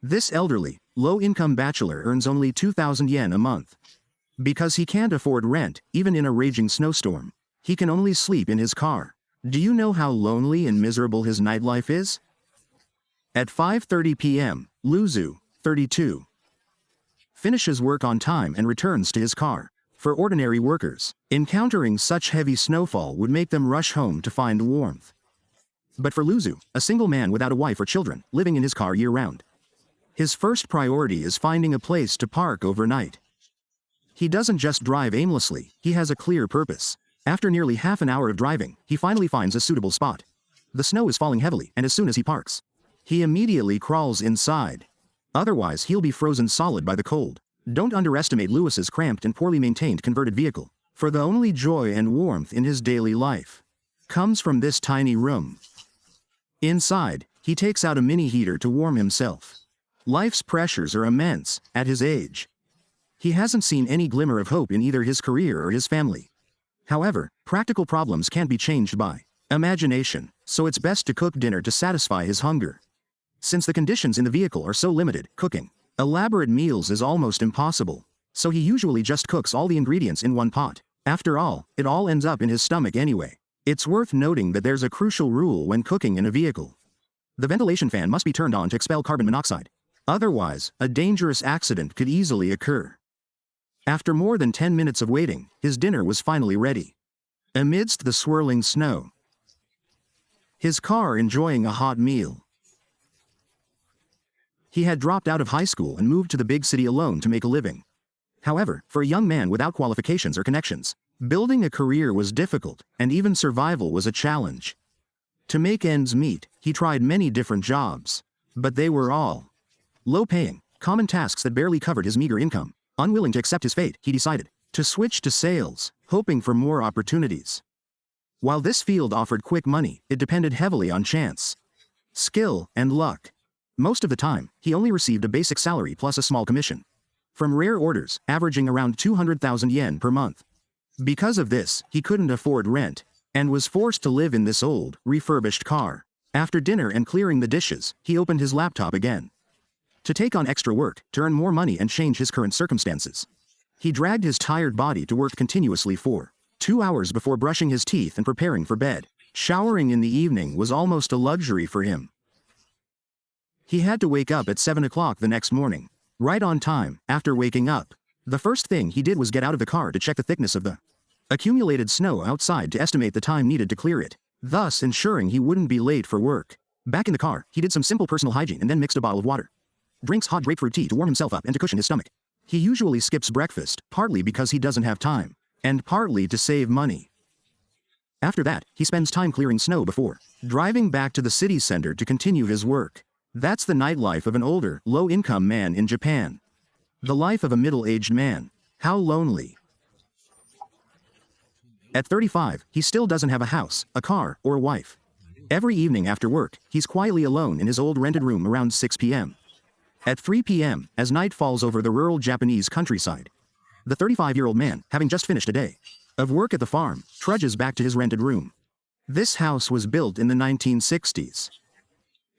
This elderly, low-income bachelor earns only 2,000 yen a month. Because he can't afford rent, even in a raging snowstorm, he can only sleep in his car. Do you know how lonely and miserable his nightlife is? At 5:30 p.m., Luzu, 32, finishes work on time and returns to his car. For ordinary workers, encountering such heavy snowfall would make them rush home to find warmth. But for Luzu, a single man without a wife or children, living in his car year-round, his first priority is finding a place to park overnight. He doesn't just drive aimlessly, he has a clear purpose. After nearly half an hour of driving, he finally finds a suitable spot. The snow is falling heavily, and as soon as he parks, he immediately crawls inside. Otherwise, he'll be frozen solid by the cold. Don't underestimate Lewis's cramped and poorly maintained converted vehicle, for the only joy and warmth in his daily life comes from this tiny room. Inside, he takes out a mini heater to warm himself. Life's pressures are immense at his age. He hasn't seen any glimmer of hope in either his career or his family. However, practical problems can't be changed by imagination, so it's best to cook dinner to satisfy his hunger. Since the conditions in the vehicle are so limited, cooking elaborate meals is almost impossible, so he usually just cooks all the ingredients in one pot. After all, it all ends up in his stomach anyway. It's worth noting that there's a crucial rule when cooking in a vehicle. The ventilation fan must be turned on to expel carbon monoxide. Otherwise, a dangerous accident could easily occur. After more than 10 minutes of waiting, his dinner was finally ready. Amidst the swirling snow, his car enjoying a hot meal. He had dropped out of high school and moved to the big city alone to make a living. However, for a young man without qualifications or connections, building a career was difficult, and even survival was a challenge. To make ends meet, he tried many different jobs, but they were all low-paying, common tasks that barely covered his meager income. Unwilling to accept his fate, he decided to switch to sales, hoping for more opportunities. While this field offered quick money, it depended heavily on chance, skill, and luck. Most of the time, he only received a basic salary plus a small commission from rare orders, averaging around 200,000 yen per month. Because of this, he couldn't afford rent, and was forced to live in this old, refurbished car. After dinner and clearing the dishes, he opened his laptop again to take on extra work, to earn more money and change his current circumstances. He dragged his tired body to work continuously for 2 hours before brushing his teeth and preparing for bed. Showering in the evening was almost a luxury for him. He had to wake up at 7 o'clock the next morning. Right on time. After waking up, the first thing he did was get out of the car to check the thickness of the accumulated snow outside to estimate the time needed to clear it, thus ensuring he wouldn't be late for work. Back in the car, he did some simple personal hygiene and then mixed a bottle of water. Drinks hot grapefruit tea to warm himself up and to cushion his stomach. He usually skips breakfast, partly because he doesn't have time, and partly to save money. After that, he spends time clearing snow before driving back to the city center to continue his work. That's the nightlife of an older, low-income man in Japan. The life of a middle-aged man. How lonely. At 35, he still doesn't have a house, a car, or a wife. Every evening after work, he's quietly alone in his old rented room around 6 p.m. At 3 p.m., as night falls over the rural Japanese countryside, the 35-year-old man, having just finished a day of work at the farm, trudges back to his rented room. This house was built in the 1960s.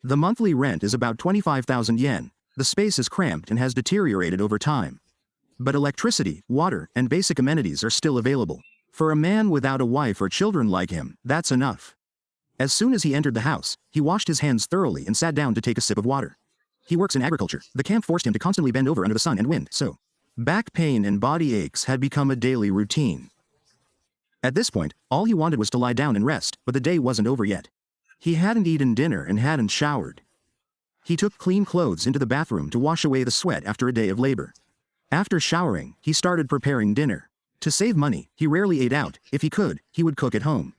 The monthly rent is about 25,000 yen. The space is cramped and has deteriorated over time. But electricity, water, and basic amenities are still available. For a man without a wife or children like him, that's enough. As soon as he entered the house, he washed his hands thoroughly and sat down to take a sip of water. He works in agriculture. The camp forced him to constantly bend over under the sun and wind, so back pain and body aches had become a daily routine. At this point, all he wanted was to lie down and rest, but the day wasn't over yet. He hadn't eaten dinner and hadn't showered. He took clean clothes into the bathroom to wash away the sweat after a day of labor. After showering, he started preparing dinner. To save money, he rarely ate out. If he could, he would cook at home.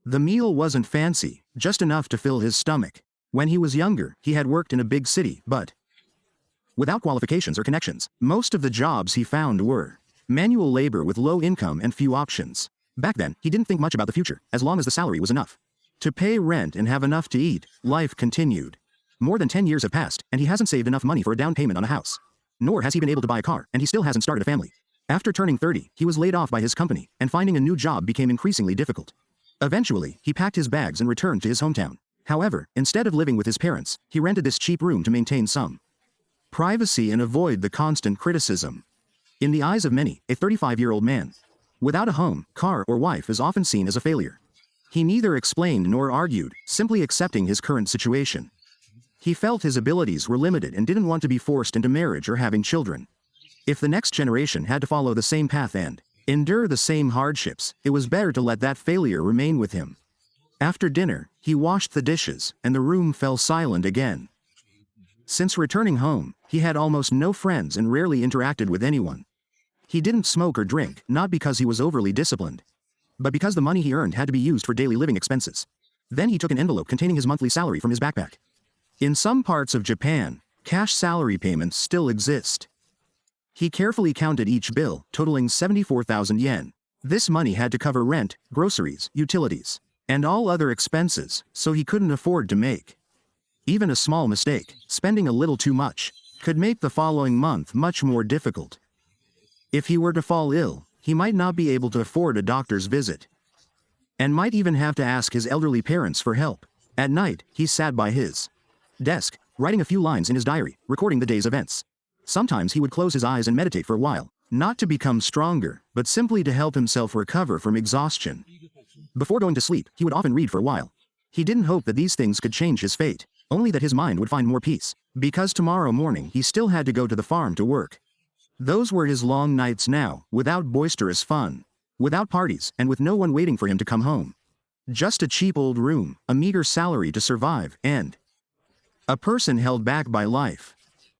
The meal wasn't fancy, just enough to fill his stomach. When he was younger, he had worked in a big city, but without qualifications or connections, most of the jobs he found were manual labor with low income and few options. Back then, he didn't think much about the future, as long as the salary was enough to pay rent and have enough to eat. Life continued. More than 10 years have passed, and he hasn't saved enough money for a down payment on a house. Nor has he been able to buy a car, and he still hasn't started a family. After turning 30, he was laid off by his company, and finding a new job became increasingly difficult. Eventually, he packed his bags and returned to his hometown. However, instead of living with his parents, he rented this cheap room to maintain some privacy and avoid the constant criticism. In the eyes of many, a 35-year-old man without a home, car, or wife is often seen as a failure. He neither explained nor argued, simply accepting his current situation. He felt his abilities were limited and didn't want to be forced into marriage or having children. If the next generation had to follow the same path and endure the same hardships, it was better to let that failure remain with him. After dinner, he washed the dishes, and the room fell silent again. Since returning home, he had almost no friends and rarely interacted with anyone. He didn't smoke or drink, not because he was overly disciplined, but because the money he earned had to be used for daily living expenses. Then he took an envelope containing his monthly salary from his backpack. In some parts of Japan, cash salary payments still exist. He carefully counted each bill, totaling 74,000 yen. This money had to cover rent, groceries, utilities, and all other expenses, so he couldn't afford to make even a small mistake. Spending a little too much could make the following month much more difficult. If he were to fall ill, he might not be able to afford a doctor's visit, and might even have to ask his elderly parents for help. At night, he sat by his desk, writing a few lines in his diary, recording the day's events. Sometimes he would close his eyes and meditate for a while, not to become stronger, but simply to help himself recover from exhaustion. Before going to sleep, he would often read for a while. He didn't hope that these things could change his fate, only that his mind would find more peace, because tomorrow morning he still had to go to the farm to work. Those were his long nights now, without boisterous fun, without parties, and with no one waiting for him to come home. Just a cheap old room, a meager salary to survive, and a person held back by life.